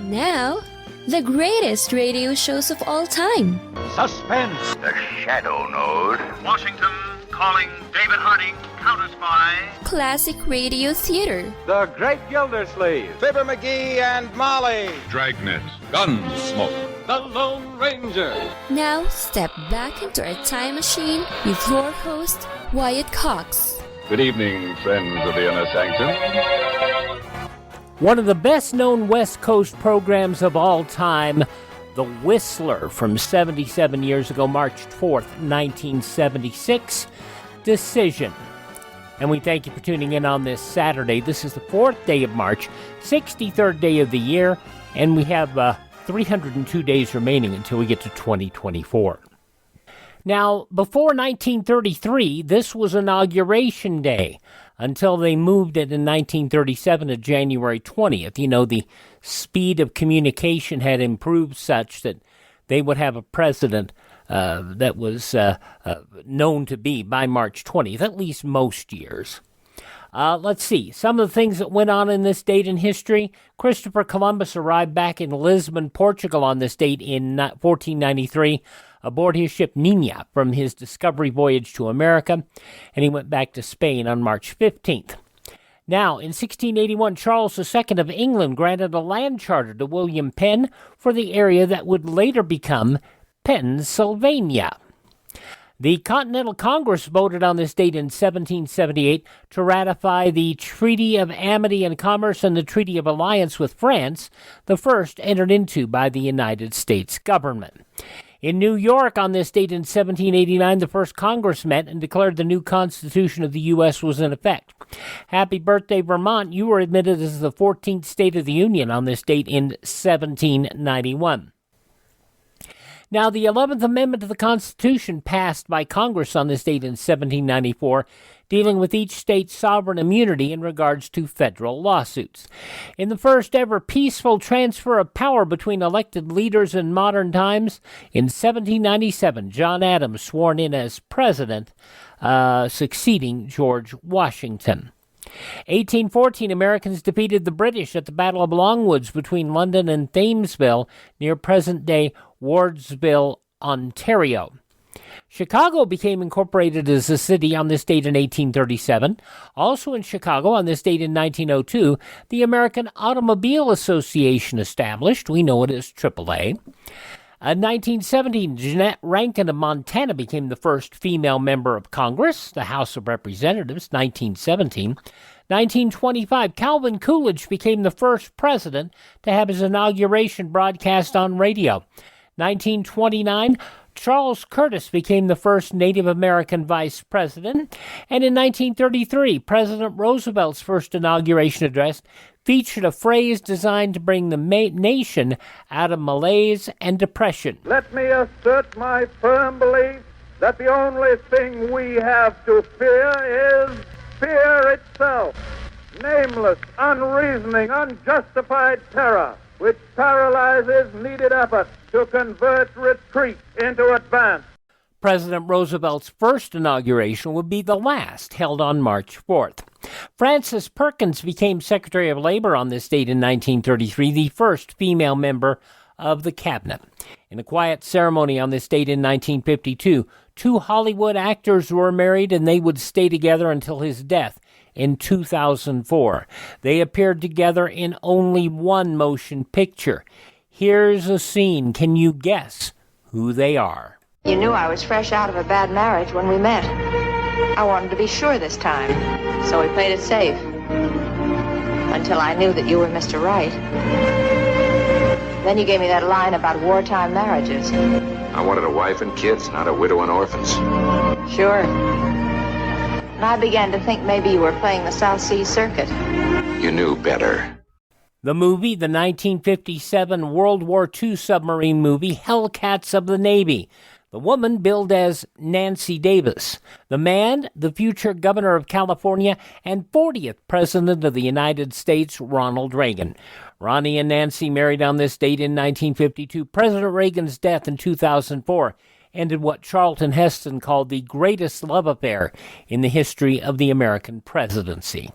Now, the greatest radio shows of all time. Suspense. The Shadow Node. Washington calling David Harding, Counter Spy. Classic radio theater. The Great Gildersleeve. Fibber McGee and Molly. Dragnet. Gunsmoke. The Lone Ranger. Now, step back into our time machine with your host, Wyatt Cox. Good evening, friends of the Inner Sanctum. One of the best-known West Coast programs of all time, The Whistler, from 77 years ago, March 4th, 1976, Decision. And we thank you for tuning in on this Saturday. This is the 4th day of March, 63rd day of the year, and we have 302 days remaining until we get to 2024. Now, before 1933, this was Inauguration Day, until they moved it in 1937 to January 20th. You know, the speed of communication had improved such that they would have a president that was known to be by March 20th, at least most years. Let's see. Some of the things that went on in this date in history. Christopher Columbus arrived back in Lisbon, Portugal on this date in 1493 aboard his ship Nina from his discovery voyage to America, and he went back to Spain on March 15th. Now, in 1681, Charles II of England granted a land charter to William Penn for the area that would later become Pennsylvania. The Continental Congress voted on this date in 1778 to ratify the Treaty of Amity and Commerce and the Treaty of Alliance with France, the first entered into by the United States government. In New York on this date in 1789, the first Congress met and declared the new Constitution of the U.S. was in effect. Happy birthday, Vermont. You were admitted as the 14th state of the Union on this date in 1791. Now, the 11th Amendment to the Constitution passed by Congress on this date in 1794, dealing with each state's sovereign immunity in regards to federal lawsuits. In the first ever peaceful transfer of power between elected leaders in modern times, in 1797, John Adams sworn in as president, succeeding George Washington. 1814, Americans defeated the British at the Battle of Longwoods between London and Thamesville near present-day Wardsville, Ontario. Chicago became incorporated as a city on this date in 1837. Also in Chicago on this date in 1902, the American Automobile Association established. We know it as AAA. In 1917, Jeanette Rankin of Montana became the first female member of Congress, the House of Representatives, 1917. 1925, Calvin Coolidge became the first president to have his inauguration broadcast on radio. 1929, Charles Curtis became the first Native American vice president. And in 1933, President Roosevelt's first inauguration address featured a phrase designed to bring the nation out of malaise and depression. Let me assert my firm belief that the only thing we have to fear is fear itself. Nameless, unreasoning, unjustified terror, which paralyzes needed effort to convert retreat into advance. President Roosevelt's first inauguration would be the last, held on March 4th. Frances Perkins became Secretary of Labor on this date in 1933, the first female member of the cabinet. In a quiet ceremony on this date in 1952, two Hollywood actors were married and they would stay together until his death in 2004. They appeared together in only one motion picture. Here's a scene. Can you guess who they are? You knew I was fresh out of a bad marriage when we met. I wanted to be sure this time, so we played it safe. Until I knew that you were Mr. Right. Then you gave me that line about wartime marriages. I wanted a wife and kids, not a widow and orphans. Sure. And I began to think maybe you were playing the South Sea Circuit. You knew better. The movie, the 1957 World War II submarine movie, Hellcats of the Navy. The woman billed as Nancy Davis. The man, the future governor of California and 40th president of the United States, Ronald Reagan. Ronnie and Nancy married on this date in 1952. President Reagan's death in 2004 ended what Charlton Heston called the greatest love affair in the history of the American presidency.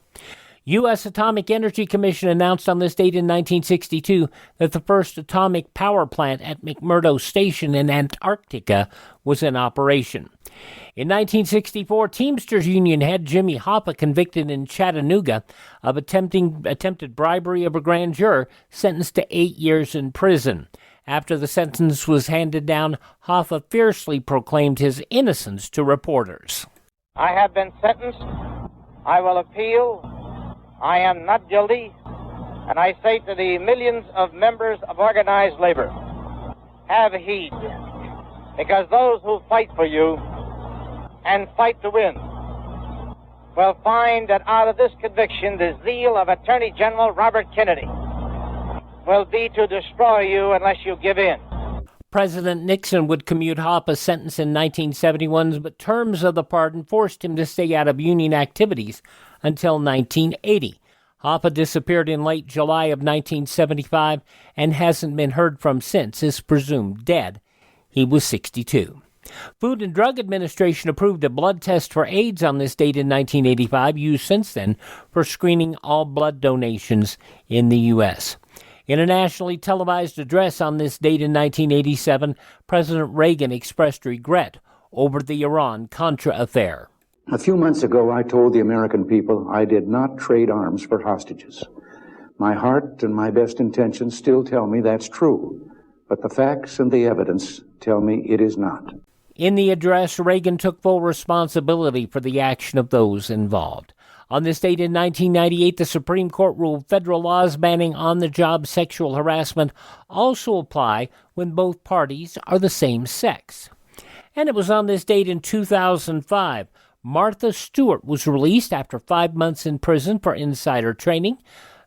U.S. Atomic Energy Commission announced on this date in 1962 that the first atomic power plant at McMurdo Station in Antarctica was in operation. In 1964, Teamsters Union head Jimmy Hoffa, convicted in Chattanooga of attempted bribery of a grand juror, sentenced to 8 years in prison. After the sentence was handed down, Hoffa fiercely proclaimed his innocence to reporters. I have been sentenced. I will appeal. I am not guilty. And I say to the millions of members of organized labor, have heed, because those who fight for you and fight to win will find that out of this conviction, the zeal of Attorney General Robert Kennedy will be to destroy you unless you give in. President Nixon would commute Hoffa's sentence in 1971, but terms of the pardon forced him to stay out of union activities until 1980. Hoffa disappeared in late July of 1975 and hasn't been heard from since, is presumed dead. He was 62. Food and Drug Administration approved a blood test for AIDS on this date in 1985, used since then for screening all blood donations in the U.S. In a nationally televised address on this date in 1987, President Reagan expressed regret over the Iran-Contra affair. A few months ago, I told the American people I did not trade arms for hostages. My heart and my best intentions still tell me that's true, but the facts and the evidence tell me it is not. In the address, Reagan took full responsibility for the action of those involved. On this date in 1998, the Supreme Court ruled federal laws banning on-the-job sexual harassment also apply when both parties are the same sex. And it was on this date in 2005, Martha Stewart was released after 5 months in prison for insider trading.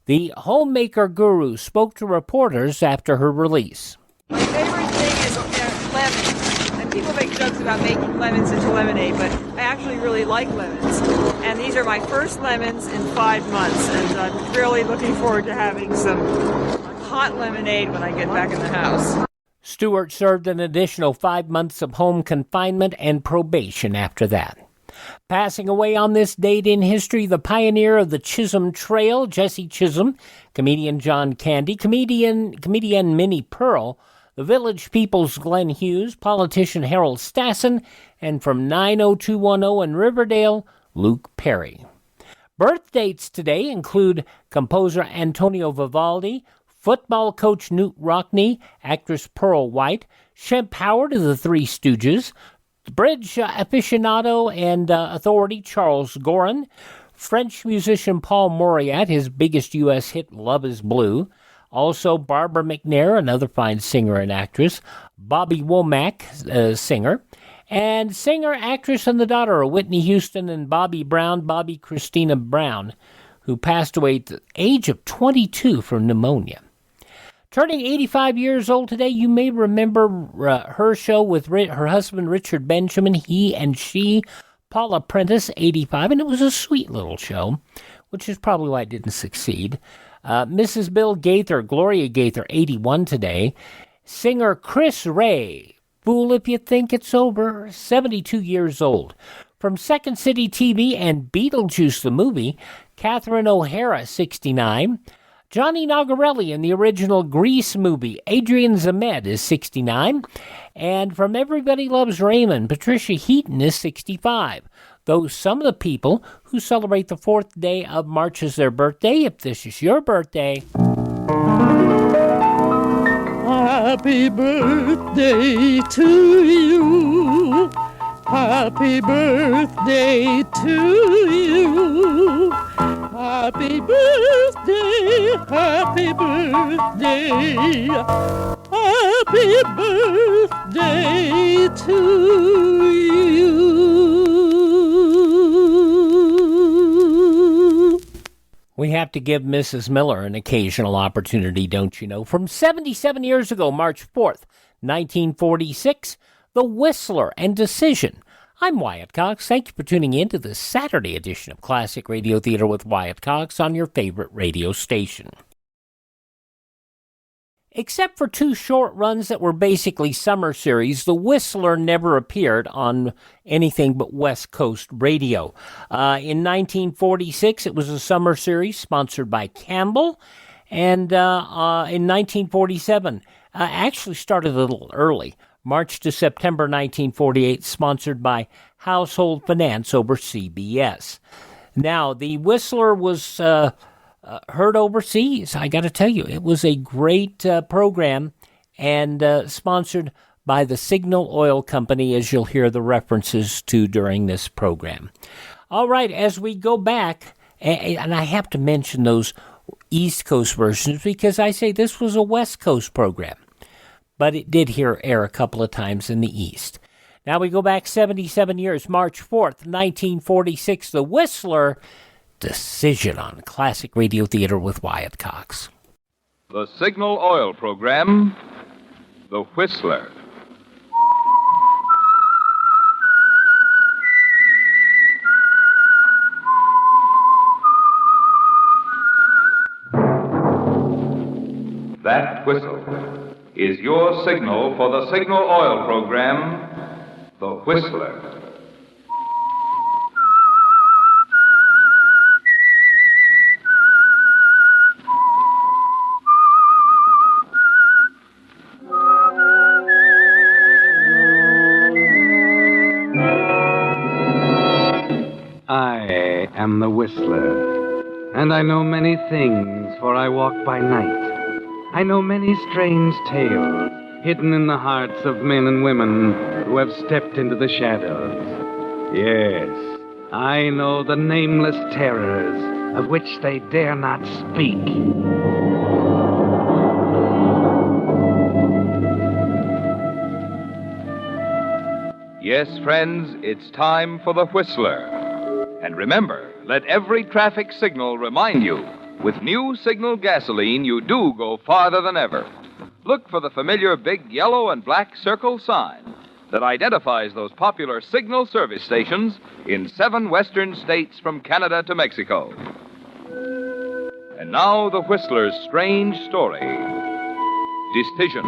The homemaker guru spoke to reporters after her release. My favorite thing is lemons. And people make jokes about making lemons into lemonade, but I actually really like lemons. And these are my first lemons in 5 months, and I'm really looking forward to having some hot lemonade when I get back in the house. Stewart served an additional 5 months of home confinement and probation after that. Passing away on this date in history, the pioneer of the Chisholm Trail, Jesse Chisholm, comedian John Candy, comedian Minnie Pearl, the Village People's Glenn Hughes, politician Harold Stassen, and from 90210 in Riverdale, Luke Perry. Birth dates today include composer Antonio Vivaldi, football coach Newt Rockne, actress Pearl White, Shemp Howard of the Three Stooges, bridge aficionado and authority Charles Gorin, French musician Paul Mauriat, his biggest U.S. hit Love is Blue, also Barbara McNair, another fine singer and actress, Bobby Womack, singer, and singer, actress, and the daughter of Whitney Houston and Bobby Brown, Bobby Christina Brown, who passed away at the age of 22 from pneumonia. Turning 85 years old today, you may remember her show with her husband Richard Benjamin, He and She, Paula Prentice, 85, and it was a sweet little show, which is probably why it didn't succeed. Mrs. Bill Gaither, Gloria Gaither, 81 today. Singer Chris Ray, Fool If You Think It's Over, 72 years old. From Second City TV and Beetlejuice the movie, Catherine O'Hara, 69. Johnny Nagarelli in the original Grease movie, Adrian Zemed, is 69. And from Everybody Loves Raymond, Patricia Heaton is 65. Those some of the people who celebrate the 4th day of March as their birthday. If this is your birthday. Happy birthday to you. Happy birthday to you. Happy birthday, happy birthday, happy birthday to you. We have to give Mrs. Miller an occasional opportunity, don't you know? From 77 years ago, March 4th, 1946, The Whistler and Decision. I'm Wyatt Cox. Thank you for tuning in to the Saturday edition of Classic Radio Theater with Wyatt Cox on your favorite radio station. Except for 2 short runs that were basically summer series, the Whistler never appeared on anything but West Coast radio. In 1946, it was a summer series sponsored by Campbell, and in 1947, actually started a little early, March to September 1948, sponsored by Household Finance over CBS. Now, the Whistler was heard overseas. I got to tell you, it was a great program and sponsored by the Signal Oil Company, as you'll hear the references to during this program. All right, as we go back, and I have to mention those East Coast versions because I say this was a West Coast program, but it did air a couple of times in the East. Now we go back 77 years, March 4th, 1946, The Whistler, Decision on Classic Radio Theater with Wyatt Cox. The Signal Oil Program, The Whistler. That whistle is your signal for the Signal Oil Program, The Whistler. I am the Whistler, and I know many things, for I walk by night. I know many strange tales hidden in the hearts of men and women who have stepped into the shadows. Yes, I know the nameless terrors of which they dare not speak. Yes, friends, it's time for The Whistler. And remember, let every traffic signal remind you, with new Signal gasoline, you do go farther than ever. Look for the familiar big yellow and black circle sign that identifies those popular Signal service stations in 7 western states from Canada to Mexico. And now, The Whistler's strange story, Decision.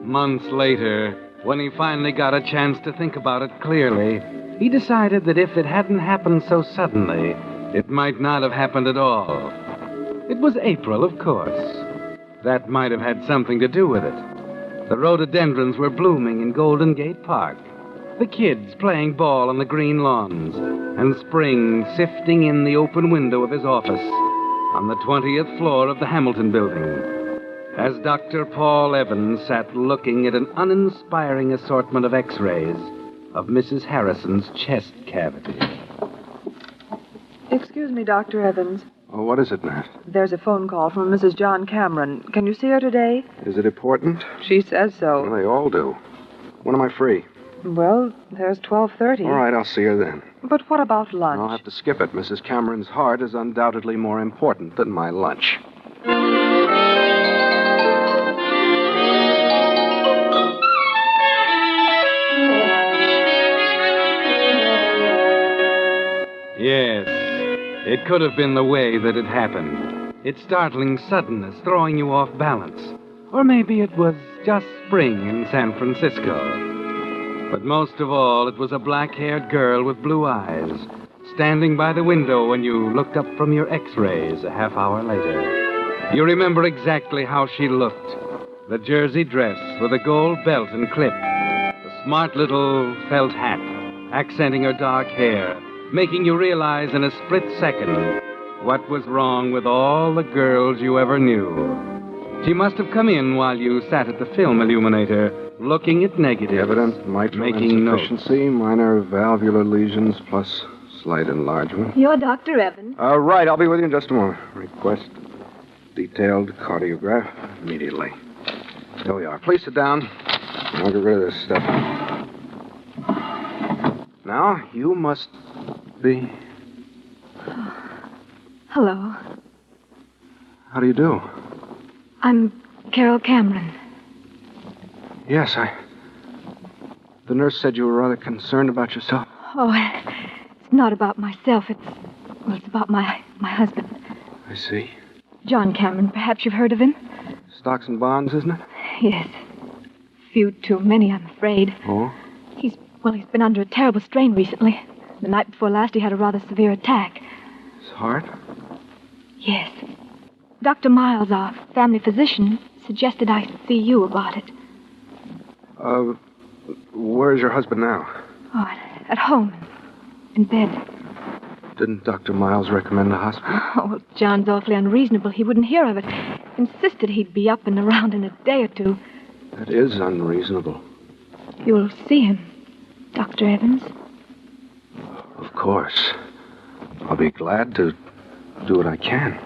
Months later, when he finally got a chance to think about it clearly, he decided that if it hadn't happened so suddenly, it might not have happened at all. It was April, of course. That might have had something to do with it. The rhododendrons were blooming in Golden Gate Park, the kids playing ball on the green lawns, and spring sifting in the open window of his office on the 20th floor of the Hamilton Building, as Dr. Paul Evans sat looking at an uninspiring assortment of X-rays of Mrs. Harrison's chest cavity. Excuse me, Dr. Evans. Oh, what is it, Nat? There's a phone call from Mrs. John Cameron. Can you see her today? Is it important? She says so. Well, they all do. When am I free? Well, there's 12:30. All right, I'll see her then. But what about lunch? I'll have to skip it. Mrs. Cameron's heart is undoubtedly more important than my lunch. Yes, it could have been the way that it happened. Its startling suddenness throwing you off balance. Or maybe it was just spring in San Francisco. But most of all, it was a black-haired girl with blue eyes, standing by the window when you looked up from your X-rays a half hour later. You remember exactly how she looked. The jersey dress with a gold belt and clip. The smart little felt hat, accenting her dark hair, making you realize in a split second what was wrong with all the girls you ever knew. She must have come in while you sat at the film illuminator, looking at negatives. Evident mitral making notes. insufficiency, minor valvular lesions, plus slight enlargement. You're Dr. Evans. Right, I'll be with you in just a moment. Request detailed cardiograph immediately. There we are. Please sit down. I'll get rid of this stuff. Now, you must be... Hello. How do you do? I'm Carol Cameron. Yes, The nurse said you were rather concerned about yourself. Oh, not about myself. It's about my husband. I see. John Cameron, perhaps you've heard of him? Stocks and bonds, isn't it? Yes. Few too many, I'm afraid. Oh? He's been under a terrible strain recently. The night before last, he had a rather severe attack. His heart? Yes. Dr. Miles, our family physician, suggested I see you about it. Where's your husband now? Oh, at home. In bed. Didn't Dr. Miles recommend the hospital? Oh, well, John's awfully unreasonable. He wouldn't hear of it. Insisted he'd be up and around in a day or two. That is unreasonable. You'll see him, Dr. Evans. Of course. I'll be glad to do what I can.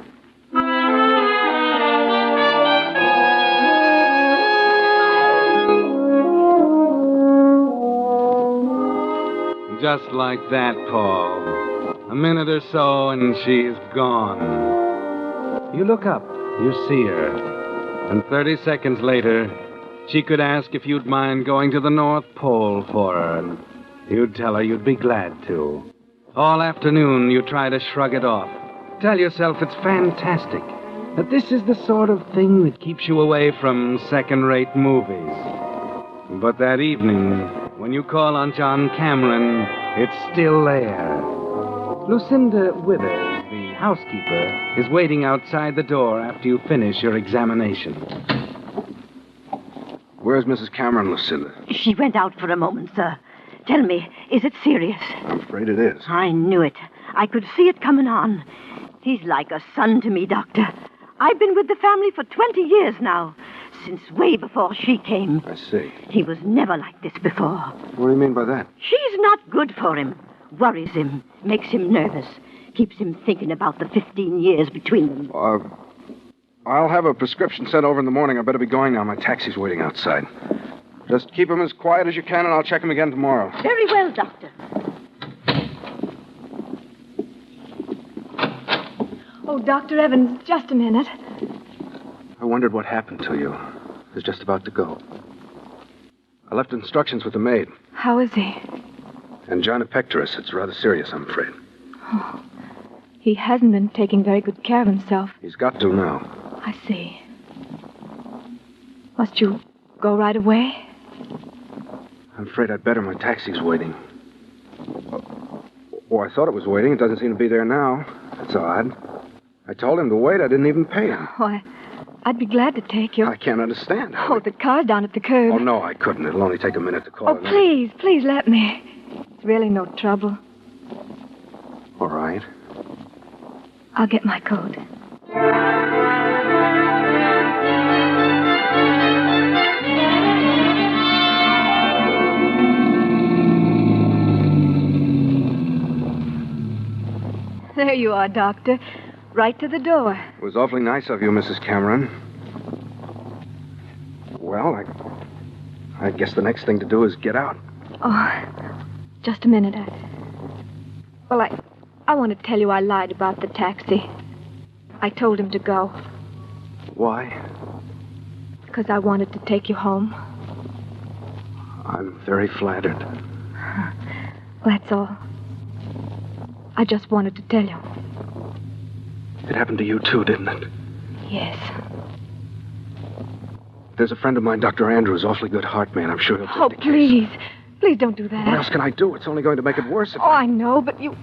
Just like that, Paul. A minute or so and she's gone. You look up, you see her. And 30 seconds later, she could ask if you'd mind going to the North Pole for her, and you'd tell her you'd be glad to. All afternoon, you try to shrug it off. Tell yourself it's fantastic, that this is the sort of thing that keeps you away from second-rate movies. But that evening, when you call on John Cameron, it's still there. Lucinda Withers, the housekeeper, is waiting outside the door after you finish your examination. Where's Mrs. Cameron, Lucinda? She went out for a moment, sir. Tell me, is it serious? I'm afraid it is. I knew it. I could see it coming on. He's like a son to me, Doctor. I've been with the family for 20 years now, since way before she came. I see. He was never like this before. What do you mean by that? She's not good for him. Worries him, makes him nervous, keeps him thinking about the 15 years between them. I'll have a prescription sent over in the morning. I better be going now. My taxi's waiting outside. Just keep him as quiet as you can, and I'll check him again tomorrow. Very well, Doctor. Oh, Dr. Evans, just a minute. I wondered what happened to you. I was just about to go. I left instructions with the maid. How is he? Angina-pectoris. It's rather serious, I'm afraid. Oh, he hasn't been taking very good care of himself. He's got to now. I see. Must you go right away? I'm afraid I'd better. My taxi's waiting. Oh, I thought it was waiting. It doesn't seem to be there now. That's odd. I told him to wait. I didn't even pay him. Oh, I'd be glad to take you. I can't understand. Oh, the car's down at the curb. Oh, no, I couldn't. It'll only take a minute to call. Oh, please let me. It's really no trouble. All right. I'll get my coat. There you are, Doctor. Right to the door. It was awfully nice of you, Mrs. Cameron. Well, I guess the next thing to do is get out. Oh, just a minute. I want to tell you I lied about the taxi. I told him to go. Why? Because I wanted to take you home. I'm very flattered. That's all. I just wanted to tell you. It happened to you, too, didn't it? Yes. There's a friend of mine, Dr. Andrews, awfully good heart man. I'm sure he'll take the case. Please. Please don't do that. What else can I do? It's only going to make it worse if I know, but you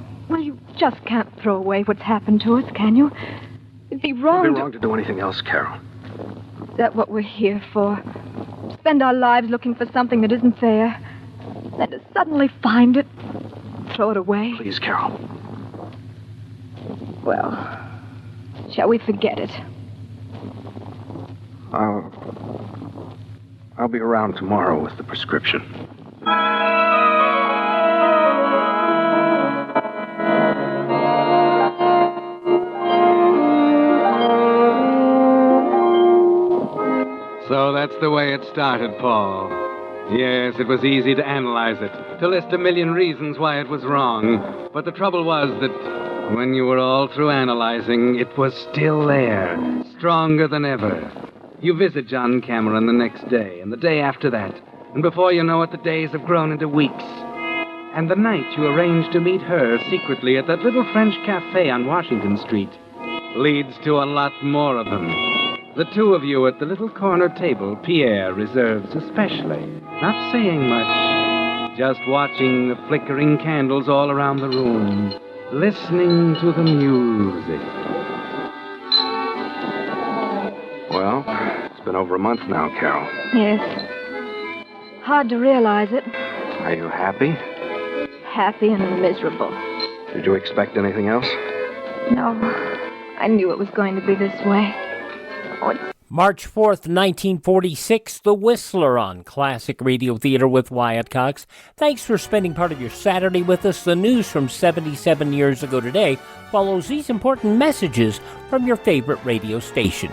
just can't throw away what's happened to us, can you? It'd be wrong It'd be wrong to do anything else, Carol. Is that what we're here for? Spend our lives looking for something that isn't there, then to suddenly find it, throw it away? Please, Carol. Well, shall we forget it? I'll be around tomorrow with the prescription. So that's the way it started, Paul. Yes, it was easy to analyze it, to list a million reasons why it was wrong. But the trouble was that when you were all through analyzing, it was still there, stronger than ever. You visit John Cameron the next day, and the day after that. And before you know it, the days have grown into weeks. And the night you arranged to meet her secretly at that little French cafe on Washington Street leads to a lot more of them. The two of you at the little corner table Pierre reserves especially, not saying much, just watching the flickering candles all around the room, listening to the music. Well, it's been over a month now, Carol. Yes. Hard to realize it. Are you happy? Happy and miserable. Did you expect anything else? No. I knew it was going to be this way. Oh, it's... March 4th, 1946, The Whistler on Classic Radio Theater with Wyatt Cox. Thanks for spending part of your Saturday with us. The news from 77 years ago today follows these important messages from your favorite radio station.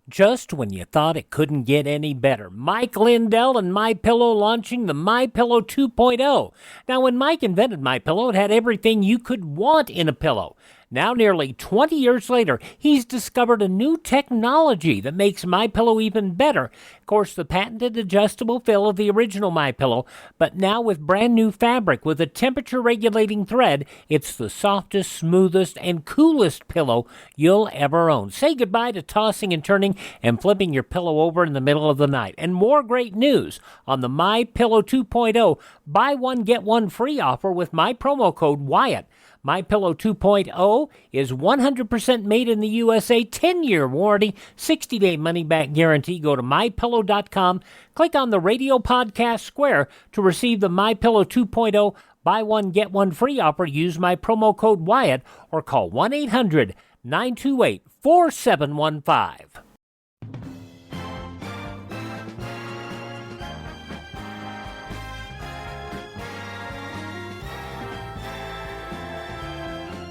Just when you thought it couldn't get any better, Mike Lindell and MyPillow launching the MyPillow 2.0. Now, when Mike invented MyPillow, it had everything you could want in a pillow. Now, nearly 20 years later, he's discovered a new technology that makes MyPillow even better. Of course, the patented adjustable fill of the original MyPillow, but now with brand new fabric with a temperature-regulating thread, it's the softest, smoothest, and coolest pillow you'll ever own. Say goodbye to tossing and turning and flipping your pillow over in the middle of the night. And more great news on the MyPillow 2.0 buy one, get one free offer with my promo code Wyatt. MyPillow 2.0 is 100% made in the USA, 10-year warranty, 60-day money-back guarantee. Go to MyPillow.com, click on the radio podcast square to receive the MyPillow 2.0 buy one, get one free offer. Use my promo code Wyatt or call 1-800-928-4715.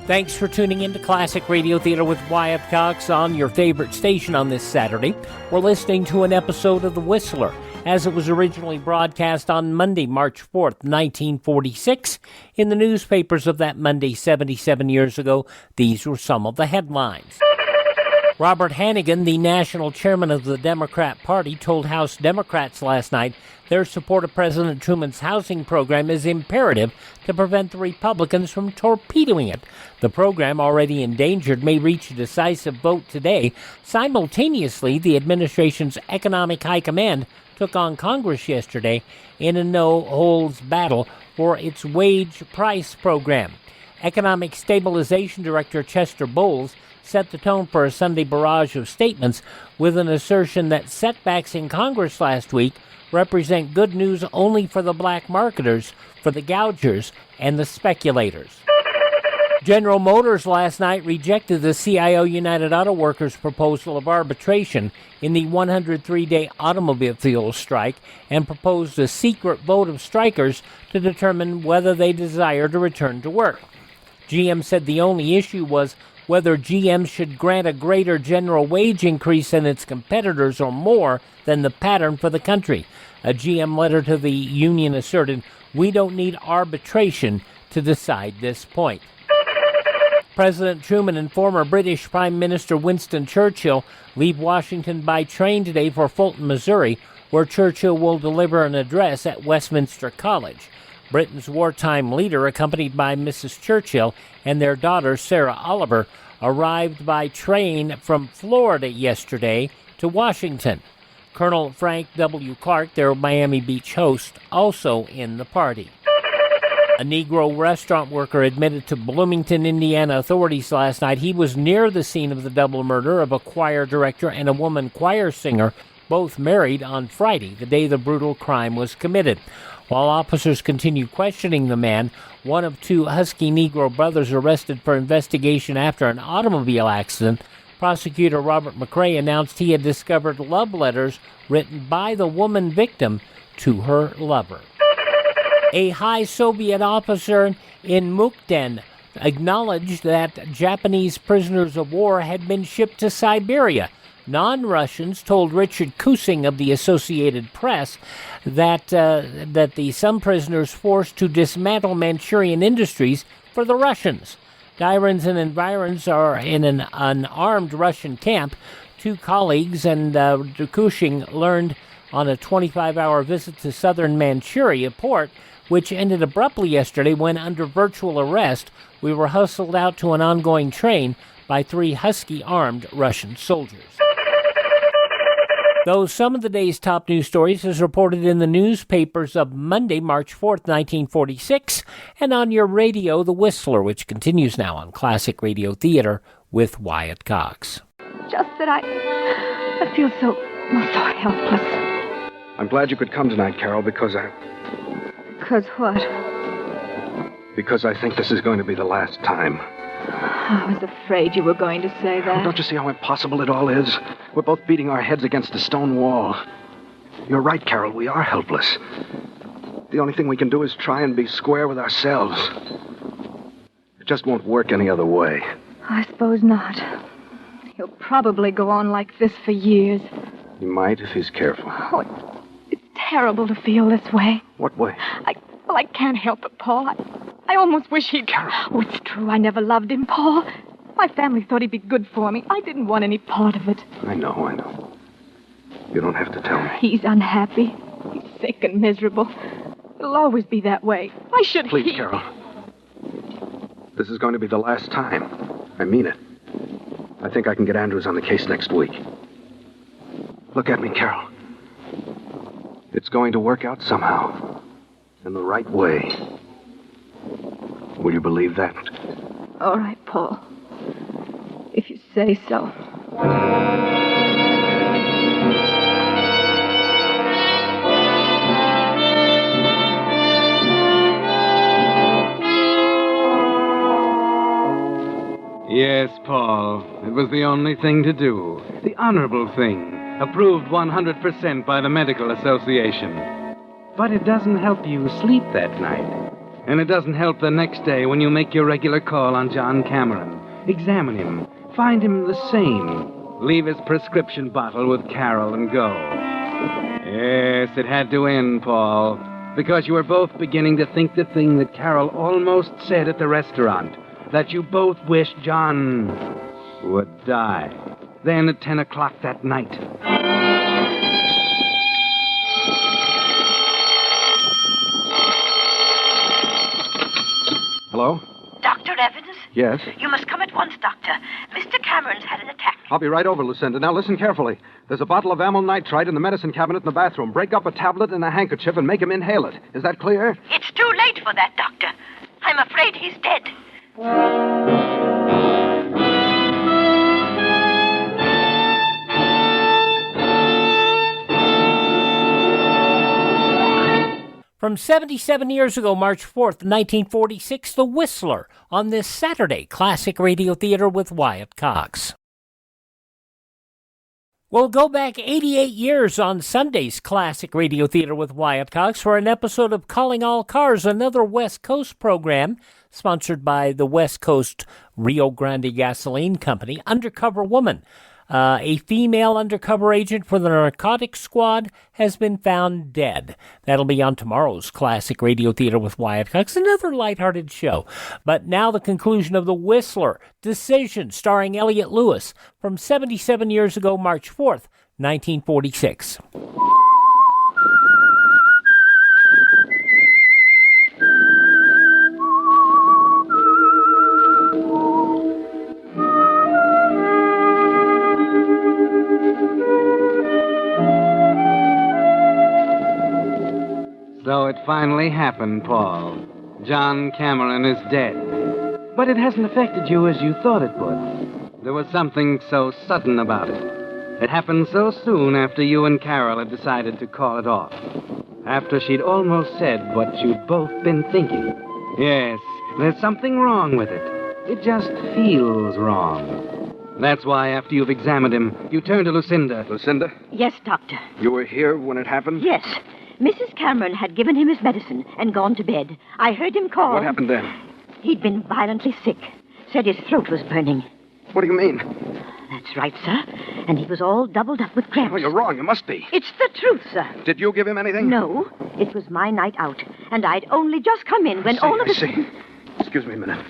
Thanks for tuning in to Classic Radio Theater with Wyatt Cox on your favorite station on this Saturday. We're listening to an episode of The Whistler, as it was originally broadcast on Monday, March 4th, 1946. In the newspapers of that Monday 77 years ago, these were some of the headlines. Robert Hannigan, the national chairman of the Democrat Party, told House Democrats last night their support of President Truman's housing program is imperative to prevent the Republicans from torpedoing it. The program, already endangered, may reach a decisive vote today. Simultaneously, the administration's economic high command took on Congress yesterday in a no-holds battle for its wage price program. Economic Stabilization Director Chester Bowles set the tone for a Sunday barrage of statements with an assertion that setbacks in Congress last week represent good news only for the black marketers, for the gougers, and the speculators. General Motors last night rejected the CIO United Auto Workers' proposal of arbitration in the 103-day automobile strike and proposed a secret vote of strikers to determine whether they desire to return to work. GM said the only issue was whether GM should grant a greater general wage increase than its competitors or more than the pattern for the country. A GM letter to the union asserted, "We don't need arbitration to decide this point." President Truman and former British Prime Minister Winston Churchill leave Washington by train today for Fulton, Missouri, where Churchill will deliver an address at Westminster College. Britain's wartime leader, accompanied by Mrs. Churchill and their daughter, Sarah Oliver, arrived by train from Florida yesterday to Washington. Colonel Frank W. Clark, their Miami Beach host, also in the party. A Negro restaurant worker admitted to Bloomington, Indiana authorities last night he was near the scene of the double murder of a choir director and a woman choir singer, both married, on Friday, the day the brutal crime was committed. While officers continue questioning the man, one of two Husky Negro brothers arrested for investigation after an automobile accident, prosecutor Robert McRae announced he had discovered love letters written by the woman victim to her lover. A high Soviet officer in Mukden acknowledged that Japanese prisoners of war had been shipped to Siberia. Non-Russians told Richard Kusing of the Associated Press that some prisoners forced to dismantle Manchurian industries for the Russians. Dyrens and environs are in an unarmed Russian camp. 2 colleagues and Kushing learned on a 25-hour visit to southern Manchuria port, which ended abruptly yesterday when, under virtual arrest, we were hustled out to an ongoing train by 3 husky-armed Russian soldiers. Though some of the day's top news stories is reported in the newspapers of Monday, March 4th, 1946, and on your radio, The Whistler, which continues now on Classic Radio Theater with Wyatt Cox. Just that I feel so helpless. I'm glad you could come tonight, Carol, because Because what? Because I think this is going to be the last time. I was afraid you were going to say that. Don't you see how impossible it all is? We're both beating our heads against a stone wall. You're right, Carol. We are helpless. The only thing we can do is try and be square with ourselves. It just won't work any other way. I suppose not. He'll probably go on like this for years. He might if he's careful. Oh, it's terrible to feel this way. What way? I can't help it, Paul. I almost wish he'd... Carol. Oh, it's true. I never loved him, Paul. My family thought he'd be good for me. I didn't want any part of it. I know. You don't have to tell me. He's unhappy. He's sick and miserable. It'll always be that way. Why should Please, he... Carol. This is going to be the last time. I mean it. I think I can get Andrews on the case next week. Look at me, Carol. It's going to work out somehow. In the right way. Will you believe that? All right, Paul. If you say so. Yes, Paul. It was the only thing to do. The honorable thing. Approved 100% by the Medical Association. But it doesn't help you sleep that night. And it doesn't help the next day when you make your regular call on John Cameron. Examine him. Find him the same. Leave his prescription bottle with Carol and go. Yes, it had to end, Paul. Because you were both beginning to think the thing that Carol almost said at the restaurant. That you both wished John would die. Then at 10 o'clock that night. Hello? Dr. Evans? Yes? You must come at once, Doctor. Mr. Cameron's had an attack. I'll be right over, Lucinda. Now listen carefully. There's a bottle of amyl nitrite in the medicine cabinet in the bathroom. Break up a tablet and a handkerchief and make him inhale it. Is that clear? It's too late for that, Doctor. I'm afraid he's dead. From 77 years ago, March 4th, 1946, The Whistler on this Saturday, Classic Radio Theater with Wyatt Cox. We'll go back 88 years on Sunday's Classic Radio Theater with Wyatt Cox for an episode of Calling All Cars, another West Coast program sponsored by the West Coast Rio Grande Gasoline Company. Undercover Woman. A female undercover agent for the narcotics squad has been found dead. That'll be on tomorrow's Classic Radio Theater with Wyatt Cox, another lighthearted show. But now the conclusion of The Whistler, Decision, starring Elliot Lewis, from 77 years ago, March 4th, 1946. So it finally happened, Paul. John Cameron is dead. But it hasn't affected you as you thought it would. There was something so sudden about it. It happened so soon after you and Carol had decided to call it off. After she'd almost said what you'd both been thinking. Yes, there's something wrong with it. It just feels wrong. That's why after you've examined him, you turn to Lucinda. Lucinda? Yes, Doctor. You were here when it happened? Yes. Mrs. Cameron had given him his medicine and gone to bed. I heard him call. What happened then? He'd been violently sick. Said his throat was burning. What do you mean? That's right, sir. And he was all doubled up with cramps. Oh, you're wrong. You must be. It's the truth, sir. Did you give him anything? No. It was my night out. And I'd only just come in when all of a sudden... Excuse me a minute.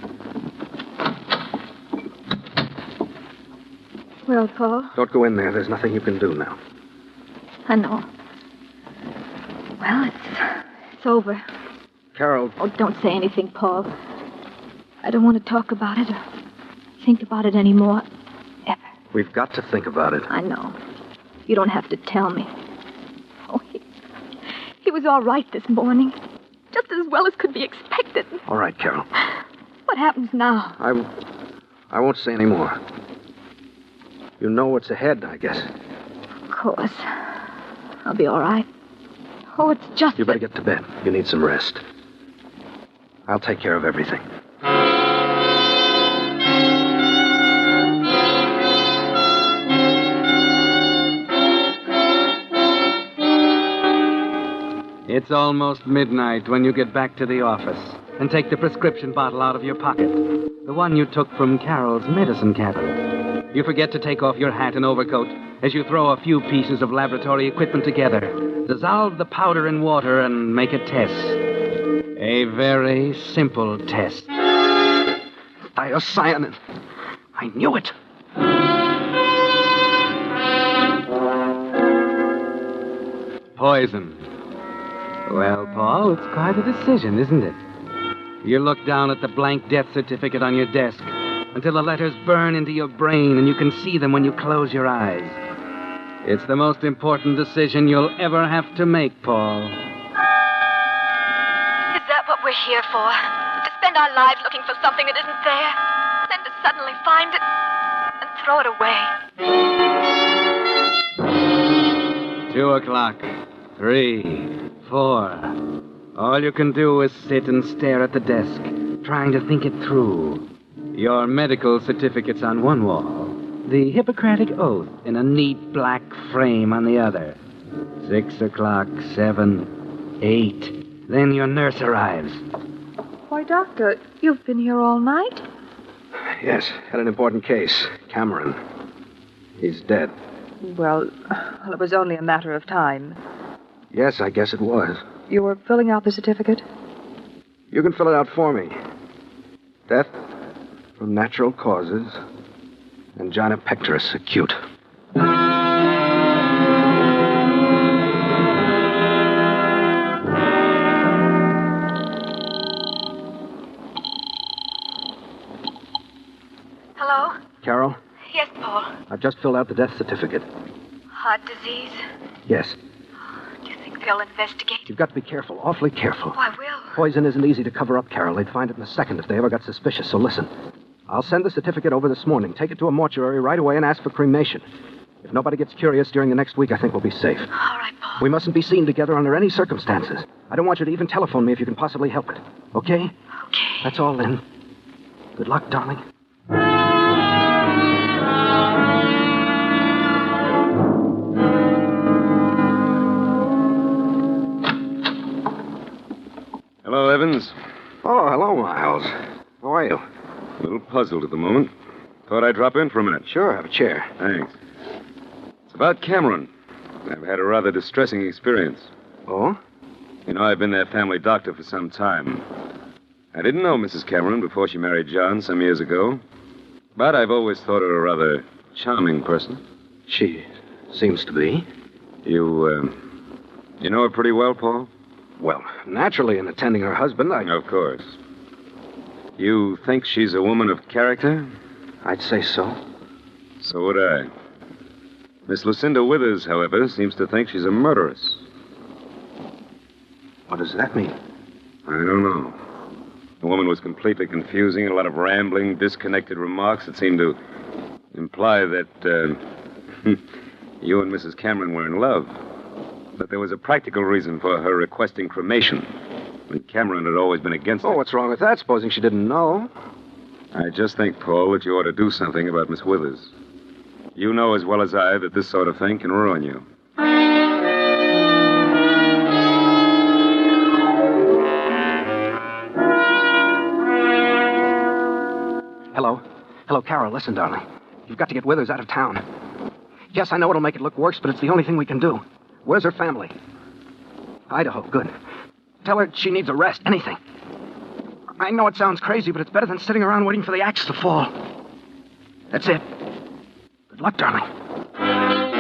Well, Paul, Don't go in there. There's nothing you can do now. I know. Well, it's over. Carol. Oh, don't say anything, Paul. I don't want to talk about it or think about it anymore. Ever. We've got to think about it. I know. You don't have to tell me. Oh, he was all right this morning. Just as well as could be expected. All right, Carol. What happens now? I won't say any more. You know what's ahead, I guess. Of course. I'll be all right. Oh, it's just... You better get to bed. You need some rest. I'll take care of everything. It's almost midnight when you get back to the office and take the prescription bottle out of your pocket. The one you took from Carol's medicine cabinet. You forget to take off your hat and overcoat as you throw a few pieces of laboratory equipment together. Dissolve the powder in water and make a test. A very simple test. Thiocyanin. I knew it. Poison. Well, Paul, it's quite a decision, isn't it? You look down at the blank death certificate on your desk until the letters burn into your brain and you can see them when you close your eyes. It's the most important decision you'll ever have to make, Paul. Is that what we're here for? To spend our lives looking for something that isn't there, then to suddenly find it and throw it away? 2 o'clock. 3. 4. All you can do is sit and stare at the desk, trying to think it through. Your medical certificate's on one wall, the Hippocratic Oath in a neat black frame on the other. 6 o'clock, 7, 8. Then your nurse arrives. Why, Doctor, you've been here all night? Yes, had an important case. Cameron. He's dead. Well, it was only a matter of time. Yes, I guess it was. You were filling out the certificate? You can fill it out for me. Death from natural causes. Angina pectoris acute. Hello? Carol, Yes, Paul. I've just filled out the death certificate. Heart disease? Yes. Do you think they'll investigate? You've got to be careful, awfully careful. Oh, I will. Poison isn't easy to cover up, Carol. They'd find it in a second if they ever got suspicious. So listen. I'll send the certificate over this morning. Take it to a mortuary right away and ask for cremation. If nobody gets curious during the next week, I think we'll be safe. All right, Paul. We mustn't be seen together under any circumstances. I don't want you to even telephone me if you can possibly help it. Okay? Okay. That's all then. Good luck, darling. Hello, Evans. Oh, hello, Miles. How are you? A little puzzled at the moment. Thought I'd drop in for a minute. Sure, have a chair. Thanks. It's about Cameron. I've had a rather distressing experience. Oh? You know, I've been their family doctor for some time. I didn't know Mrs. Cameron before she married John some years ago. But I've always thought her a rather charming person. She seems to be. You know her pretty well, Paul? Well, naturally, in attending her husband, Of course. You think she's a woman of character? I'd say so. So would I. Miss Lucinda Withers, however, seems to think she's a murderess. What does that mean? I don't know. The woman was completely confusing, a lot of rambling, disconnected remarks that seemed to imply that you and Mrs. Cameron were in love. But there was a practical reason for her requesting cremation. When Cameron had always been against it. Oh, what's wrong with that? Supposing she didn't know. I just think, Paul, that you ought to do something about Miss Withers. You know as well as I that this sort of thing can ruin you. Hello? Hello, Carol. Listen, darling. You've got to get Withers out of town. Yes, I know it'll make it look worse, but it's the only thing we can do. Where's her family? Idaho. Good. Tell her she needs a rest. Anything. I know it sounds crazy, but it's better than sitting around waiting for the axe to fall. That's it. Good luck, darling.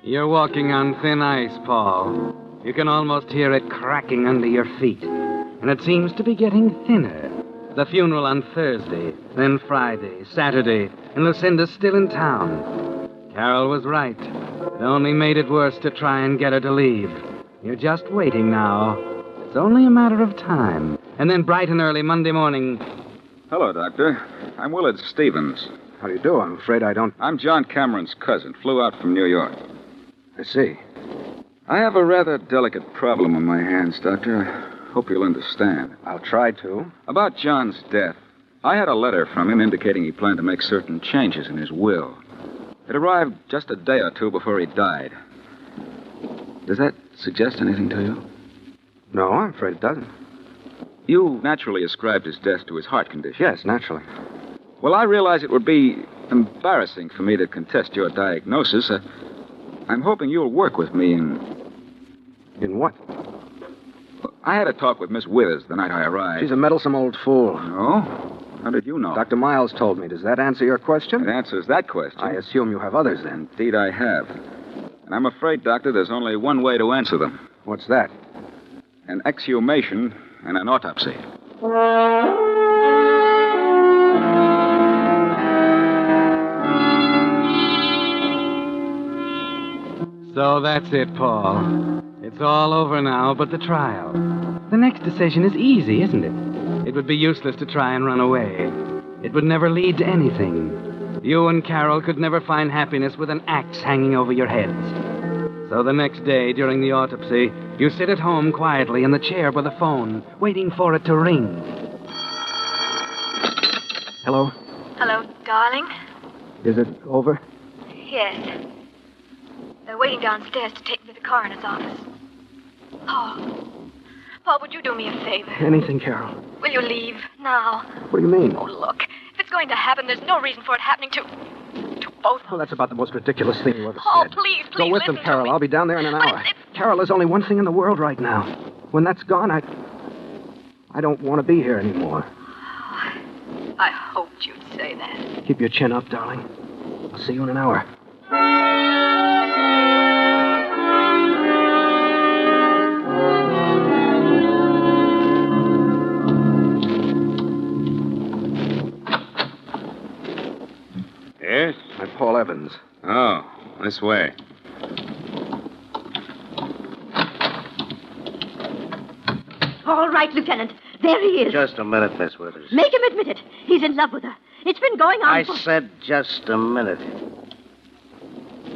You're walking on thin ice, Paul. You can almost hear it cracking under your feet. And it seems to be getting thinner. The funeral on Thursday, then Friday, Saturday, and Lucinda's still in town. Carol was right. It only made it worse to try and get her to leave. You're just waiting now. It's only a matter of time. And then bright and early Monday morning... Hello, Doctor. I'm Willard Stevens. How do you do? I'm afraid I don't... I'm John Cameron's cousin. Flew out from New York. I see. I have a rather delicate problem on my hands, Doctor. I hope you'll understand. I'll try to. About John's death. I had a letter from him indicating he planned to make certain changes in his will. It arrived just a day or two before he died. Does that suggest anything to you? No, I'm afraid it doesn't. You naturally ascribed his death to his heart condition. Yes, naturally. Well, I realize it would be embarrassing for me to contest your diagnosis. I'm hoping you'll work with me in... In what? I had a talk with Miss Withers the night I arrived. She's a meddlesome old fool. No? How did you know? Dr. Miles told me. Does that answer your question? It answers that question. I assume you have others, then. Indeed, I have. And I'm afraid, Doctor, there's only one way to answer them. What's that? An exhumation and an autopsy. So that's it, Paul. It's all over now but the trial. The next decision is easy, isn't it? It would be useless to try and run away. It would never lead to anything. You and Carol could never find happiness with an axe hanging over your heads. So the next day, during the autopsy, you sit at home quietly in the chair by the phone, waiting for it to ring. Hello? Hello, darling. Is it over? Yes. They're waiting downstairs to take me to the coroner's office. Paul, would you do me a favor? Anything, Carol. Will you leave now? What do you mean? Oh, look. If it's going to happen, there's no reason for it happening to both. Oh, that's about the most ridiculous thing you ever Paul, said. please, Go with them, listen Carol. to me. I'll be down there in an hour. Carol, there's only one thing in the world right now. When that's gone, I don't want to be here anymore. I hoped you'd say that. Keep your chin up, darling. I'll see you in an hour. Yes? I'm Paul Evans. Oh, this way. All right, Lieutenant. There he is. Just a minute, Miss Withers. Make him admit it. He's in love with her. It's been going on I for... said just a minute.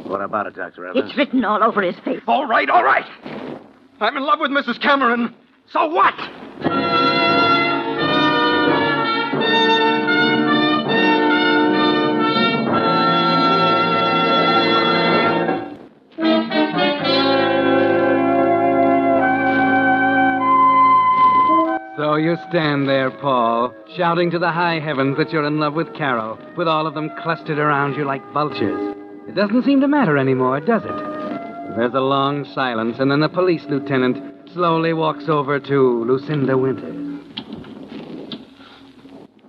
What about it, Dr. Evans? It's written all over his face. All right, all right. I'm in love with Mrs. Cameron. So what? So you stand there, Paul, shouting to the high heavens that you're in love with Carol, with all of them clustered around you like vultures. It doesn't seem to matter anymore, does it? There's a long silence, and then the police lieutenant slowly walks over to Lucinda Winters.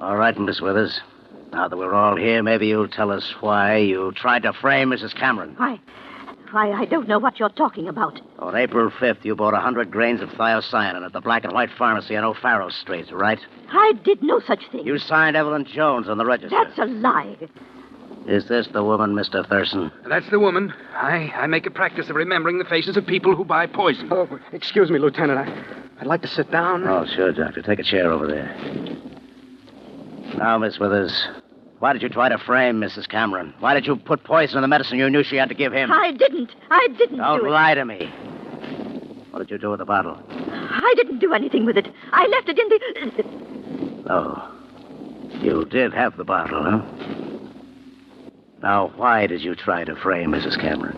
All right, Miss Withers. Now that we're all here, maybe you'll tell us why you tried to frame Mrs. Cameron. Why, I don't know what you're talking about. On April 5th, you bought 100 grains of thiocyanin at the Black and White Pharmacy on O'Farrell Street, right? I did no such thing. You signed Evelyn Jones on the register. That's a lie. Is this the woman, Mr. Thurston? That's the woman. I make a practice of remembering the faces of people who buy poison. Oh, excuse me, Lieutenant. I'd like to sit down. Oh, sure, Doctor. Take a chair over there. Now, Miss Withers, why did you try to frame Mrs. Cameron? Why did you put poison in the medicine you knew she had to give him? I didn't Don't do it. lie to me. What did you do with the bottle? I didn't do anything with it. I left it in the... Oh. You did have the bottle, huh? Now, why did you try to frame Mrs. Cameron?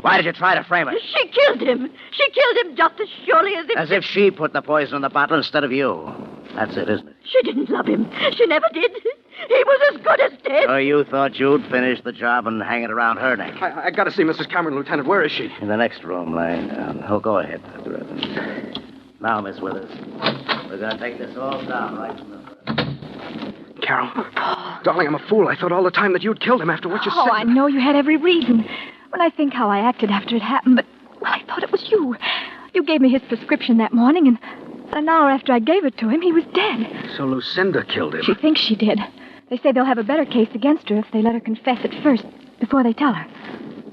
Why did you try to frame her? She killed him. She killed him just as surely as if... As if she put the poison in the bottle instead of you. That's it, isn't it? She didn't love him. She never did. He was as good as dead. So you thought you'd finish the job and hang it around her neck? I got to see Mrs. Cameron, Lieutenant. Where is she? In the next room, lying down. Oh, go ahead, Dr. Evans. Now, Miss Withers. We're going to take this all down right from the first. Carol. Darling, I'm a fool. I thought all the time that you'd killed him after what you said. Oh, I know you had every reason. When I think how I acted after it happened, but I thought it was you. You gave me his prescription that morning, and an hour after I gave it to him, he was dead. So Lucinda killed him. She thinks she did. They say they'll have a better case against her if they let her confess it first, before they tell her.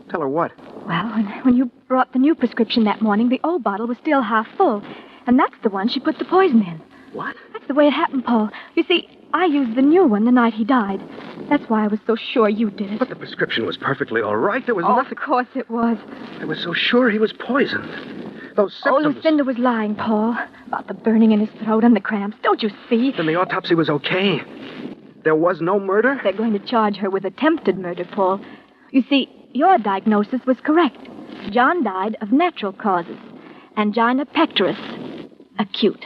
Tell her what? Well, when you brought the new prescription that morning, the old bottle was still half full. And that's the one she put the poison in. What? That's the way it happened, Paul. You see, I used the new one the night he died. That's why I was so sure you did it. But the prescription was perfectly all right. There was nothing... Of course it was. I was so sure he was poisoned. Those symptoms... Oh, Lucinda was lying, Paul, about the burning in his throat and the cramps. Don't you see? Then the autopsy was okay. There was no murder? They're going to charge her with attempted murder, Paul. You see, your diagnosis was correct. John died of natural causes. Angina pectoris. Acute.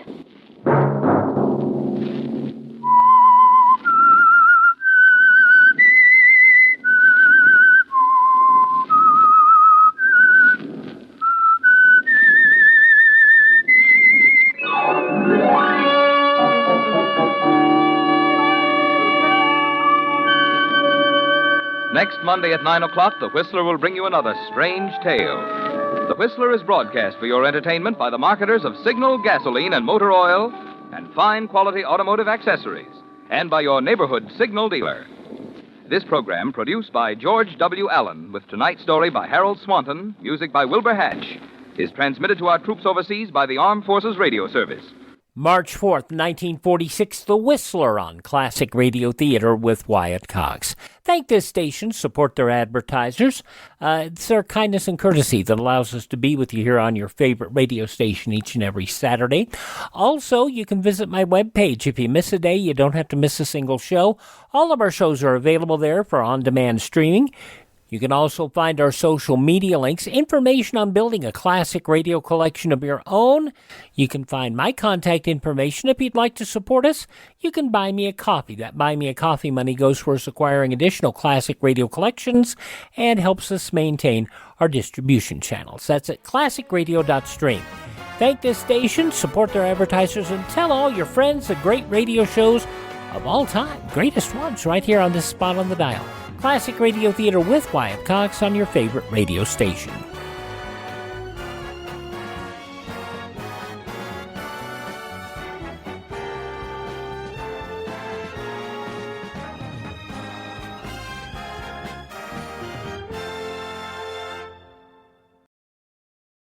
Next Monday at 9 o'clock, The Whistler will bring you another strange tale. The Whistler is broadcast for your entertainment by the marketers of Signal gasoline and motor oil and fine quality automotive accessories, and by your neighborhood Signal dealer. This program, produced by George W. Allen, with tonight's story by Harold Swanton, music by Wilbur Hatch, is transmitted to our troops overseas by the Armed Forces Radio Service. March 4th, 1946, The Whistler on Classic Radio Theater with Wyatt Cox. Thank this station, support their advertisers. It's their kindness and courtesy that allows us to be with you here on your favorite radio station each and every Saturday. Also, you can visit my webpage. If you miss a day, you don't have to miss a single show. All of our shows are available there for on-demand streaming. You can also find our social media links, information on building a classic radio collection of your own. You can find my contact information. If you'd like to support us, you can buy me a coffee. That buy me a coffee money goes towards acquiring additional classic radio collections and helps us maintain our distribution channels. That's at classicradio.stream. Thank this station, support their advertisers, and tell all your friends the great radio shows of all time, greatest ones, right here on this spot on the dial. Classic Radio Theater with Wyatt Cox on your favorite radio station.